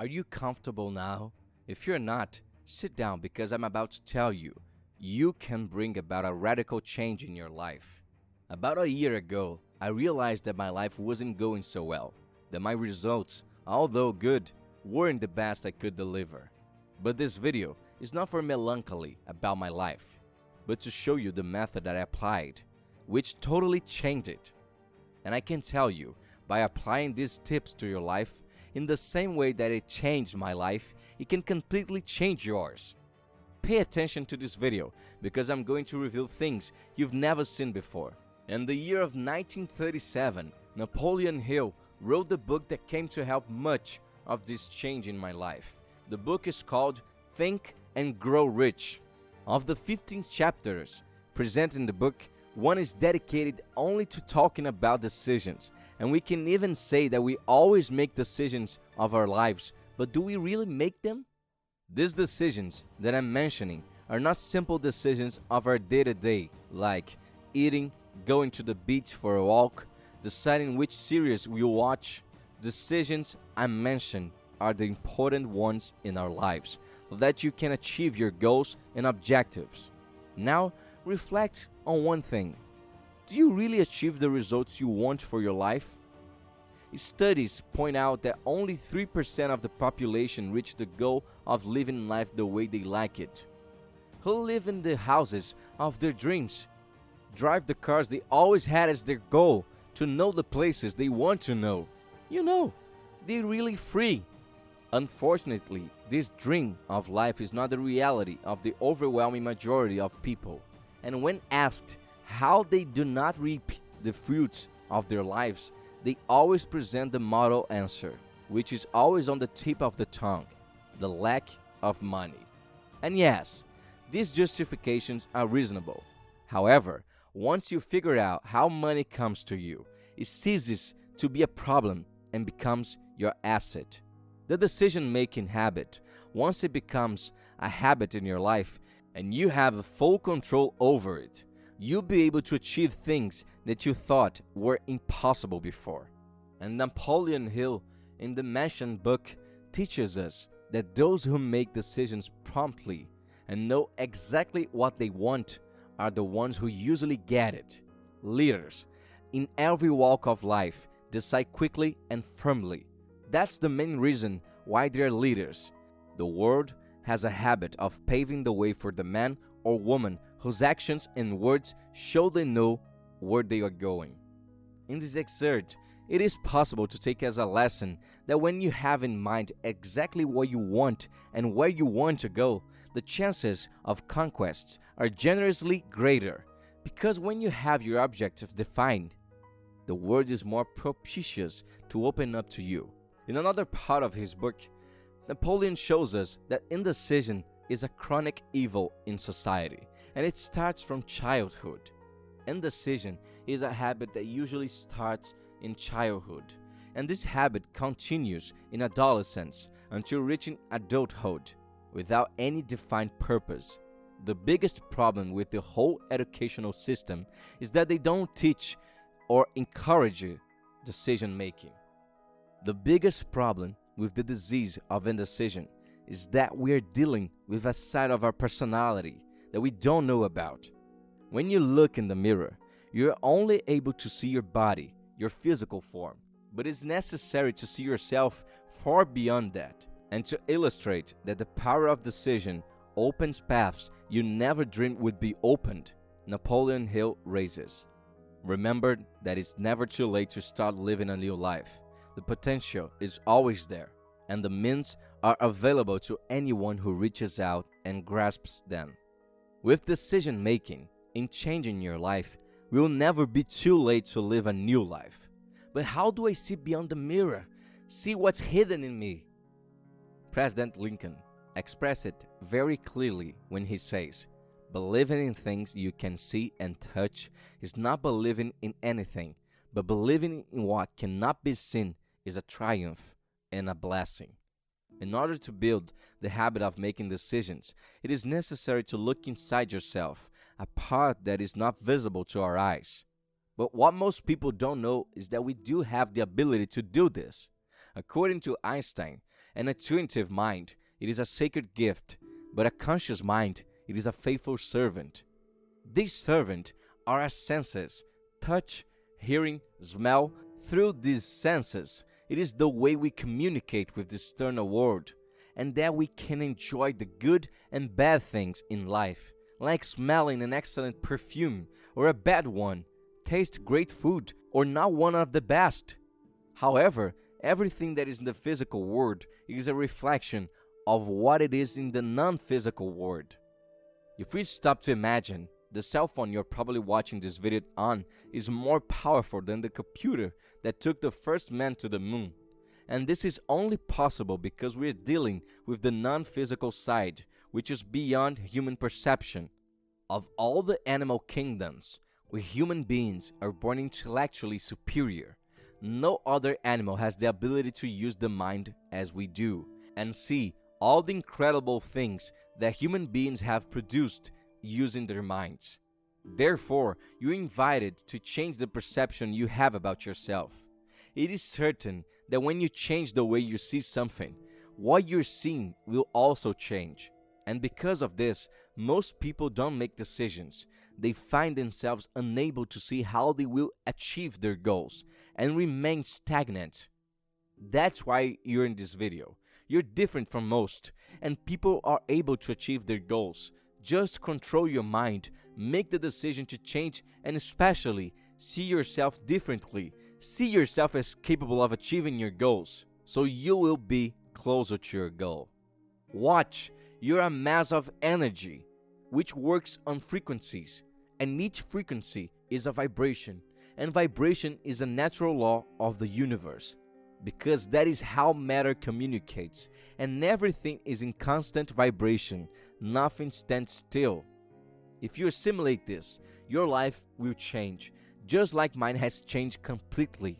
Are you comfortable now? If you're not, sit down because I'm about to tell you, you can bring about a radical change in your life. About a year ago, I realized that my life wasn't going so well, that my results, although good, weren't the best I could deliver. But this video is not for melancholy about my life, but to show you the method that I applied, which totally changed it. And I can tell you, by applying these tips to your life, in the same way that it changed my life, it can completely change yours. Pay attention to this video because I'm going to reveal things you've never seen before. In the year of 1937, Napoleon Hill wrote the book that came to help much of this change in my life. The book is called Think and Grow Rich. Of the 15 chapters present in the book, one is dedicated only to talking about decisions. And we can even say that we always make decisions of our lives, but do we really make them? These decisions that I'm mentioning are not simple decisions of our day-to-day, like eating, going to the beach for a walk, deciding which series we'll watch. Decisions I mentioned are the important ones in our lives, so that you can achieve your goals and objectives. Now, reflect on one thing. Do you really achieve the results you want for your life? Studies point out that only 3% of the population reach the goal of living life the way they like it. Who live in the houses of their dreams? Drive the cars they always had as their goal, to know the places they want to know. They're really free. Unfortunately, this dream of life is not the reality of the overwhelming majority of people. And when asked how they do not reap the fruits of their lives, they always present the model answer, which is always on the tip of the tongue: the lack of money. And yes, these justifications are reasonable. However, once you figure out how money comes to you, it ceases to be a problem and becomes your asset. The decision-making habit, once it becomes a habit in your life and you have full control over it, you'll be able to achieve things that you thought were impossible before. And Napoleon Hill, in the mentioned book, teaches us that those who make decisions promptly and know exactly what they want are the ones who usually get it. Leaders, in every walk of life, decide quickly and firmly. That's the main reason why they're leaders. The world has a habit of paving the way for the man or woman whose actions and words show they know where they are going. In this excerpt, it is possible to take as a lesson that when you have in mind exactly what you want and where you want to go, the chances of conquests are generously greater, because when you have your objective defined, the world is more propitious to open up to you. In another part of his book, Napoleon shows us that indecision is a chronic evil in society, and it starts from childhood. Indecision is a habit that usually starts in childhood, and this habit continues in adolescence until reaching adulthood without any defined purpose. The biggest problem with the whole educational system is that they don't teach or encourage decision making. The biggest problem with the disease of indecision is that we are dealing with a side of our personality that we don't know about. When you look in the mirror, you're only able to see your body, your physical form, but it's necessary to see yourself far beyond that. And to illustrate that the power of decision opens paths you never dreamed would be opened, Napoleon Hill raises: remember that it's never too late to start living a new life. The potential is always there, and the means are available to anyone who reaches out and grasps them. With decision making in changing your life, it will never be too late to live a new life. But how do I see beyond the mirror? See what's hidden in me? President Lincoln expressed it very clearly when he says, "Believing in things you can see and touch is not believing in anything, but believing in what cannot be seen is a triumph and a blessing." In order to build the habit of making decisions, it is necessary to look inside yourself, a part that is not visible to our eyes. But what most people don't know is that we do have the ability to do this. According to Einstein, An intuitive mind, it is a sacred gift, but a conscious mind, it is a faithful servant. These servants are our senses: touch, hearing, smell. Through these senses, it is the way we communicate with the external world, and that we can enjoy the good and bad things in life, like smelling an excellent perfume or a bad one, taste great food or not one of the best. However, everything that is in the physical world is a reflection of what it is in the non-physical world. If we stop to imagine, the cell phone you're probably watching this video on is more powerful than the computer that took the first man to the moon. And this is only possible because we're dealing with the non-physical side, which is beyond human perception. Of all the animal kingdoms, we human beings are born intellectually superior. No other animal has the ability to use the mind as we do, and see all the incredible things that human beings have produced using their minds. Therefore, you're invited to change the perception you have about yourself. It is certain that when you change the way you see something, what you're seeing will also change. And because of this, most people don't make decisions. They find themselves unable to see how they will achieve their goals and remain stagnant. That's why you're in this video. You're different from most, and people are able to achieve their goals. Just control your mind, make the decision to change, and especially see yourself differently. See yourself as capable of achieving your goals, so you will be closer to your goal. Watch, you're a mass of energy, which works on frequencies, and each frequency is a vibration, and vibration is a natural law of the universe, because that is how matter communicates, and everything is in constant vibration. Nothing stands still. If you assimilate this, your life will change, just like mine has changed completely.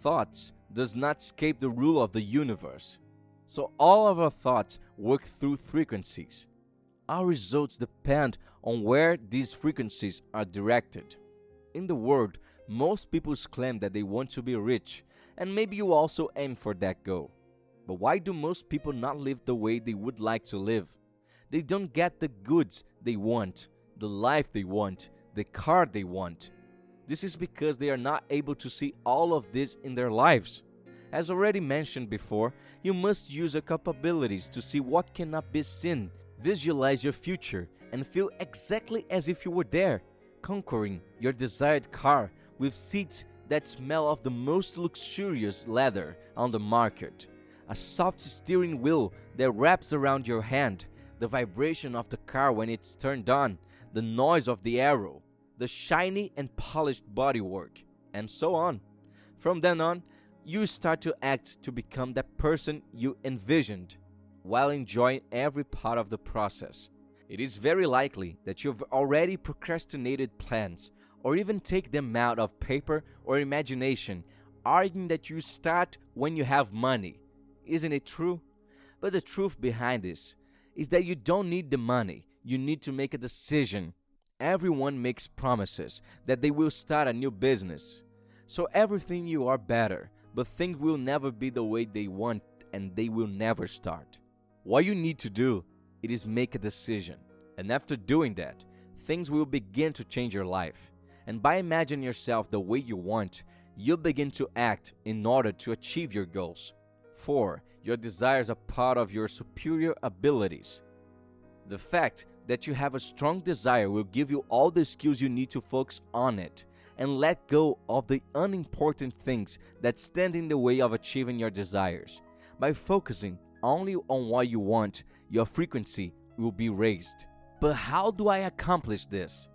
Thoughts does not escape the rule of the universe. So all of our thoughts work through frequencies. Our results depend on where these frequencies are directed. In the world, most people claim that they want to be rich, and maybe you also aim for that goal. But why do most people not live the way they would like to live? They don't get the goods they want, the life they want, the car they want. This is because they are not able to see all of this in their lives. As already mentioned before, you must use your capabilities to see what cannot be seen. Visualize your future and feel exactly as if you were there, conquering your desired car with seats that smell of the most luxurious leather on the market, a soft steering wheel that wraps around your hand, the vibration of the car when it's turned on, the noise of the aero, the shiny and polished bodywork, and so on. From then on, you start to act to become that person you envisioned, while enjoying every part of the process. It is very likely that you've already procrastinated plans, or even take them out of paper or imagination, arguing that you start when you have money. Isn't it true? But the truth behind this is that you don't need the money, you need to make a decision. Everyone makes promises that they will start a new business. So everything you are better, but things will never be the way they want and they will never start. What you need to do, it is make a decision. And after doing that, things will begin to change your life. And by imagining yourself the way you want, you'll begin to act in order to achieve your goals. 4. Your desires are part of your superior abilities. The fact that you have a strong desire will give you all the skills you need to focus on it and let go of the unimportant things that stand in the way of achieving your desires. By focusing only on what you want, your frequency will be raised. But how do I accomplish this?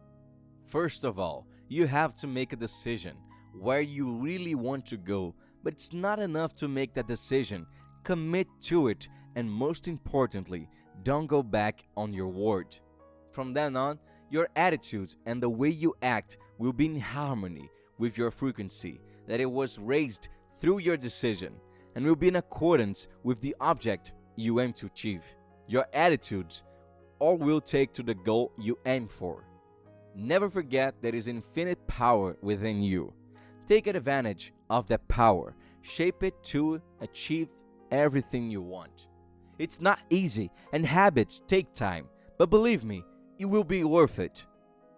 First of all, you have to make a decision where you really want to go, but it's not enough to make that decision. Commit to it, and most importantly, don't go back on your word. From then on, your attitudes and the way you act will be in harmony with your frequency that it was raised through your decision, and will be in accordance with the object you aim to achieve. Your attitudes all will take to the goal you aim for. Never forget there is infinite power within you. Take advantage of that power, shape it to achieve everything you want. It's not easy, and habits take time, but believe me, it will be worth it.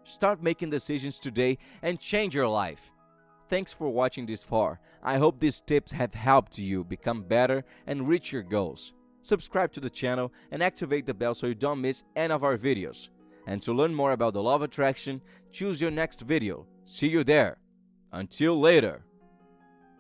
Start making decisions today and change your life. Thanks for watching this far. I hope these tips have helped you become better and reach your goals. Subscribe to the channel and activate the bell so you don't miss any of our videos. And to learn more about the law of attraction, choose your next video. See you there. Until later.